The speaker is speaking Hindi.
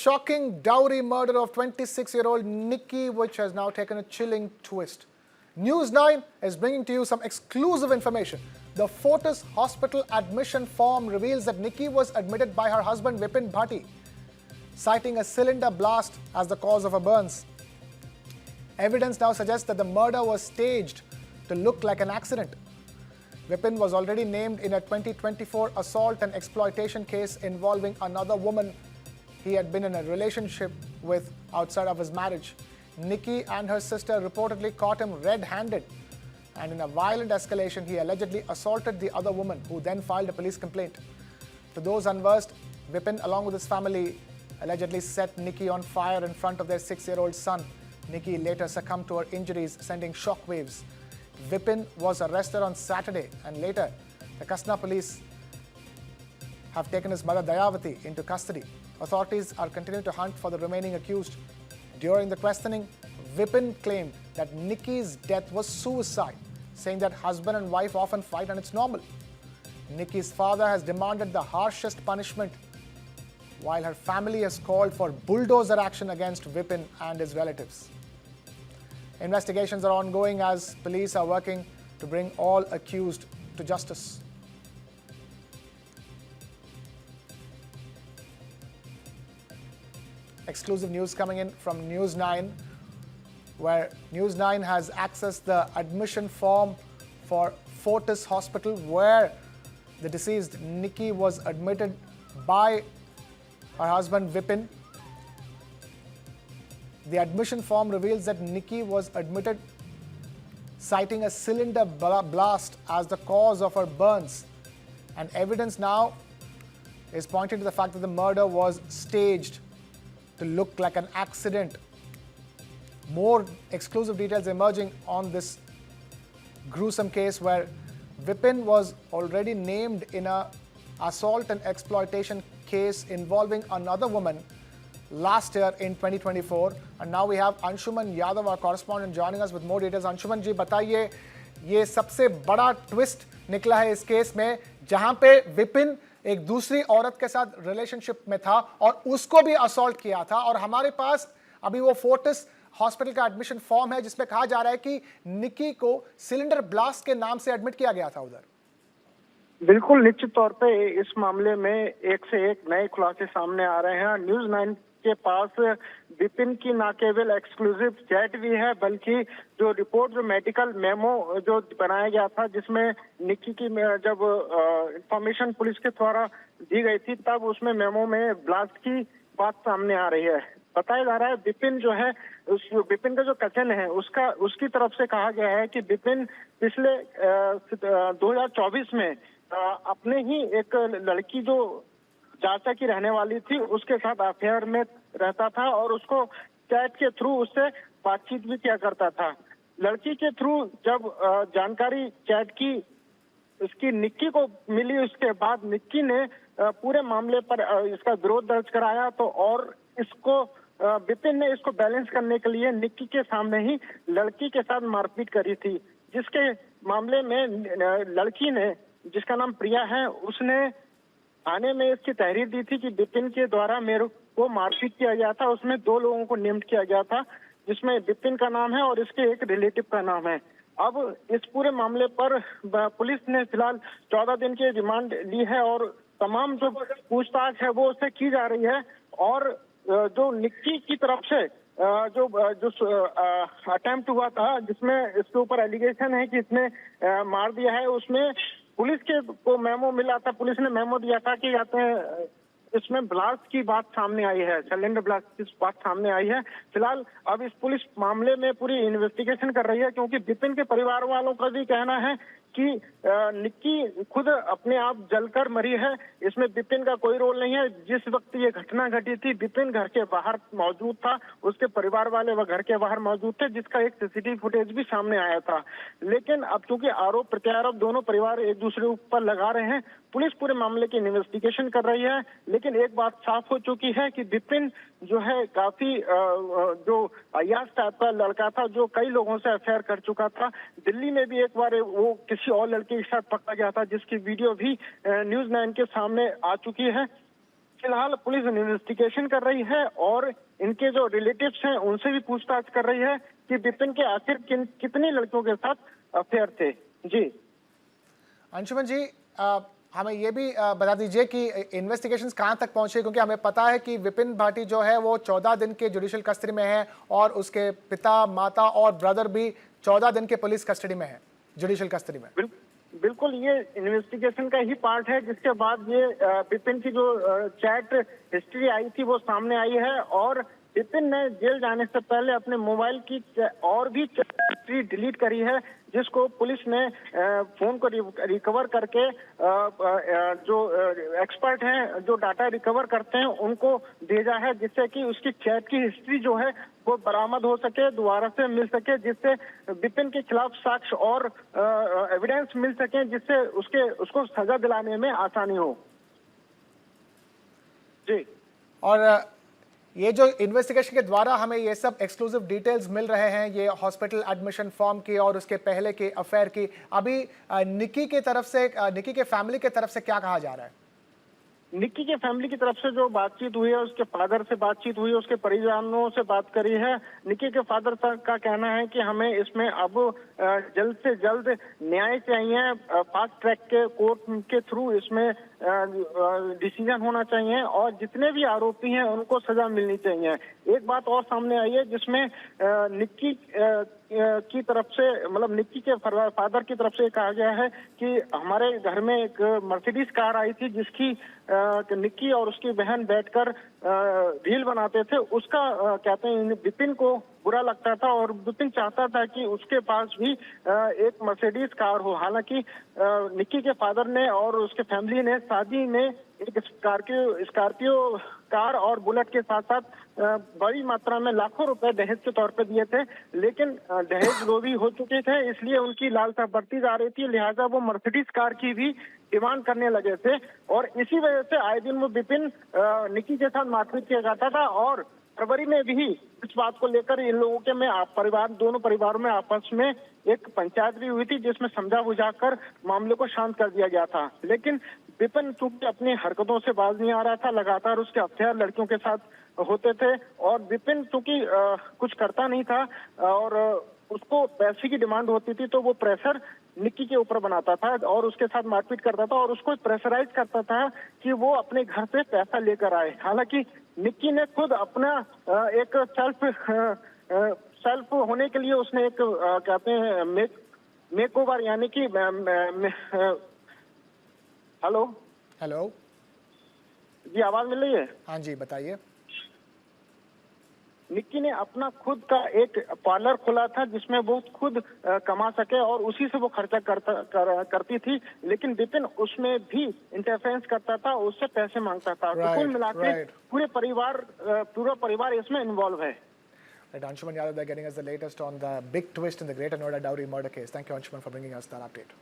shocking dowry murder of 26-year-old Nikki, which has now taken a chilling twist. News 9 is bringing to you some exclusive information. The Fortis Hospital admission form reveals that Nikki was admitted by her husband Vipin Bhatti, citing a cylinder blast as the cause of her burns. Evidence now suggests that the murder was staged to look like an accident. Vipin was already named in a 2024 assault and exploitation case involving another woman he had been in a relationship with outside of his marriage. Nikki and her sister reportedly caught him red-handed, and in a violent escalation, he allegedly assaulted the other woman, who then filed a police complaint. To those unversed, Vipin, along with his family, allegedly set Nikki on fire in front of their 6-year-old son. Nikki later succumbed to her injuries, sending shockwaves. Vipin was arrested on Saturday, and later, the Kasna police have taken his mother Dayavati into custody. Authorities are continuing to hunt for the remaining accused. During the questioning, Vipin claimed that Nikki's death was suicide, saying that husband and wife often fight and it's normal. Nikki's father has demanded the harshest punishment, while her family has called for bulldozer action against Vipin and his relatives. Investigations are ongoing as police are working to bring all accused to justice. Exclusive news coming in from News 9, where News 9 has accessed the admission form for Fortis Hospital, where the deceased Nikki was admitted by her husband Vipin. The admission form reveals that Nikki was admitted citing a cylinder blast as the cause of her burns. And evidence now is pointing to the fact that the murder was staged to look like an accident. More exclusive details emerging on this gruesome case, where Vipin was already named in a assault and exploitation case involving another woman last year in 2024, and now we have Anshuman Yadav, our correspondent, joining us with more details. Anshuman जी, बताइए, ये सबसे बड़ा ट्विस्ट निकला है इस केस में, जहां पे विपिन एक दूसरी औरत के साथ रिलेशनशिप में था और उसको भी असॉल्ट किया था, और हमारे पास अभी वो फोर्टिस हॉस्पिटल का एडमिशन फॉर्म है जिसमें कहा जा रहा है कि निकी को सिलेंडर ब्लास्ट के नाम से एडमिट किया गया था उधर। बिल्कुल, निश्चित तौर पे इस मामले में एक से एक नए खुलासे सामने आ रहे हैं। न्यूज 9 के पास विपिन की न केवल एक्सक्लूसिव चैट भी है, बल्कि जो रिपोर्ट, जो मेडिकल मेमो जो बनाया गया था, जिसमें निक्की की जब इंफॉर्मेशन पुलिस के द्वारा दी गई थी, तब उसमें मेमो में ब्लास्ट की बात सामने आ रही है। बताया जा रहा है विपिन जो है, उस विपिन का जो कथन है उसकी तरफ से कहा गया है कि विपिन पिछले 2024 में अपने ही एक लड़की जो चाचा की रहने वाली थी उसके साथ अफेयर में रहता था और उसको चैट के थ्रू उससे बातचीत भी किया करता था। लड़की के थ्रू जब जानकारी चैट की इसकी निक्की को मिली, उसके बाद निक्की ने पूरे मामले पर इसका विरोध दर्ज कराया, तो और इसको विपिन ने इसको बैलेंस करने के लिए निक्की के सामने ही लड़की के साथ मारपीट करी थी, जिसके मामले में लड़की ने, जिसका नाम प्रिया है, उसने थाने में इसकी तहरीर दी थी कि विपिन के द्वारा मेरे को मारपीट किया गया था। उसमें 2 लोगों को नेम्ड किया गया था, जिसमें विपिन का नाम है और इसके एक रिलेटिव का नाम है। अब इस पूरे मामले पर पुलिस ने फिलहाल 14 दिन की रिमांड ली है और तमाम जो पूछताछ है वो उससे की जा रही है। और जो निक्की की तरफ से जो अटेम्प्ट हुआ था, जिसमें इसके ऊपर एलिगेशन है कि इसने मार दिया है, उसमें पुलिस के को मेमो मिला था। पुलिस ने मेमो दिया था कि इसमें ब्लास्ट की बात सामने आई है, सिलेंडर ब्लास्ट की बात सामने आई है। फिलहाल अब इस पुलिस मामले में पूरी इन्वेस्टिगेशन कर रही है, क्योंकि विपिन के परिवार वालों का भी कहना है कि निक्की खुद अपने आप जलकर मरी है, इसमें विपिन का कोई रोल नहीं है। जिस वक्त ये घटना घटी थी, विपिन घर के बाहर मौजूद था, उसके परिवार वाले वह घर के बाहर मौजूद थे, जिसका एक सीसीटीवी फुटेज भी सामने आया था। लेकिन अब चूंकि आरोप प्रत्यारोप दोनों परिवार एक दूसरे ऊपर लगा रहे हैं, पुलिस पूरे मामले की इन्वेस्टिगेशन कर रही है। लेकिन एक बात साफ हो चुकी है कि विपिन जो है काफी जो अयास टाइप का लड़का था, जो कई लोगों से अफेयर कर चुका था। दिल्ली में भी एक बार वो किसी और लड़के के साथ पकड़ा गया था, जिसकी वीडियो भी न्यूज 9 के सामने आ चुकी है। फिलहाल पुलिस इन्वेस्टिगेशन कर रही है और इनके जो रिलेटिव्स हैं उनसे भी पूछताछ कर रही है कि विपिन के आखिर कितनी लड़कियों के साथ अफेयर थे। जी अंशुमन जी, हमें ये भी बता दीजिए कि इन्वेस्टिगेशंस कहाँ तक पहुंचे, क्योंकि हमें पता है कि विपिन भाटी जो है वो 14 दिन के जुडिशियल कस्टडी में है और उसके पिता, माता और ब्रदर भी 14 दिन के पुलिस कस्टडी में है, जुडिशियल कस्टडी में। बिल्कुल, ये इन्वेस्टिगेशन का ही पार्ट है, जिसके बाद ये विपिन की जो चैट हिस्ट्री आई थी वो सामने आई है और विपिन ने जेल जाने से पहले अपने मोबाइल की और भी हिस्ट्री डिलीट करी है, जिसको पुलिस ने फोन को रिकवर करके जो एक्सपर्ट हैं जो डाटा रिकवर करते हैं उनको भेजा है, जिससे कि उसकी चैट की हिस्ट्री जो है वो बरामद हो सके, दोबारा से मिल सके, जिससे विपिन के खिलाफ साक्ष्य और एविडेंस मिल सके, जिससे उसको सजा दिलाने में आसानी हो। जी, और ये जो इन्वेस्टिगेशन के द्वारा हमें ये सब एक्सक्लूसिव डिटेल्स मिल रहे हैं, ये हॉस्पिटल एडमिशन फॉर्म की और उसके पहले के अफेयर की, अभी निक्की के तरफ से, निक्की के फैमिली के तरफ से क्या कहा जा रहा है? निक्की के फैमिली की तरफ से जो बातचीत हुई है, उसके फादर से बातचीत हुई है, उसके परिजनों से बात करी है। निक्की के फादर का कहना है कि हमें इसमें अब जल्द से जल्द न्याय चाहिए, फास्ट ट्रैक के कोर्ट के थ्रू इसमें डिसीजन होना चाहिए और जितने भी आरोपी हैं उनको सजा मिलनी चाहिए। एक बात और सामने आई है जिसमें निक्की की तरफ से, मतलब निक्की के फादर की तरफ से कहा गया है कि हमारे घर में एक मर्सिडीज कार आई थी जिसकी निक्की और उसकी बहन बैठकर रील बनाते थे। उसका कहते हैं विपिन को बुरा लगता था और विपिन चाहता था कि उसके पास भी एक मर्सिडीज कार हो। हालांकि निक्की के फादर ने और उसके फैमिली ने शादी में एक स्कॉर्पियो कार और बुलेट के साथ साथ बड़ी मात्रा में लाखों रुपए दहेज के तौर पे दिए थे, लेकिन दहेज लोभी हो चुके थे, इसलिए उनकी लालसा बढ़ती जा रही थी, लिहाजा वो मर्सिडीज कार की भी डिमांड करने लगे थे और इसी वजह से आए दिन वो विपिन निक्की के साथ मारपीट किया जाता था और फरवरी में भी इस बात को लेकर इन लोगों के दोनों परिवारों में आपस में एक पंचायत भी हुई थी, जिसमें समझा बुझाकर मामले को शांत कर दिया गया था। लेकिन विपिन चूंकि अपनी हरकतों से बाज नहीं आ रहा था, लगातार उसके अफेयर लड़कियों के साथ होते थे और विपिन चूंकि कुछ करता नहीं था और उसको पैसे की डिमांड होती थी, तो वो प्रेशर निक्की के ऊपर बनाता था और उसके साथ मारपीट करता था और उसको प्रेशराइज करता था कि वो अपने घर से पैसा लेकर आए। हालांकि निक्की ने खुद अपना एक सेल्फ होने के लिए उसने एक कहते हैं मेक ओवर, यानी कि हेलो जी, आवाज मिल रही है? हाँ जी, बताइए। निक्की ने अपना खुद का एक पार्लर खोला था जिसमें वो खुद कमा सके और उसी से वो खर्चा करती थी, लेकिन विपिन उसमें भी इंटरफेरेंस करता था, उससे पैसे मांगता था। तो कुल मिलाकर पूरा परिवार इसमें इन्वॉल्व है। Right, Anshuman Yadav, they're getting us the latest on the big twist in the Greater Noida dowry murder case. Thank you, Anshuman, for bringing us that update.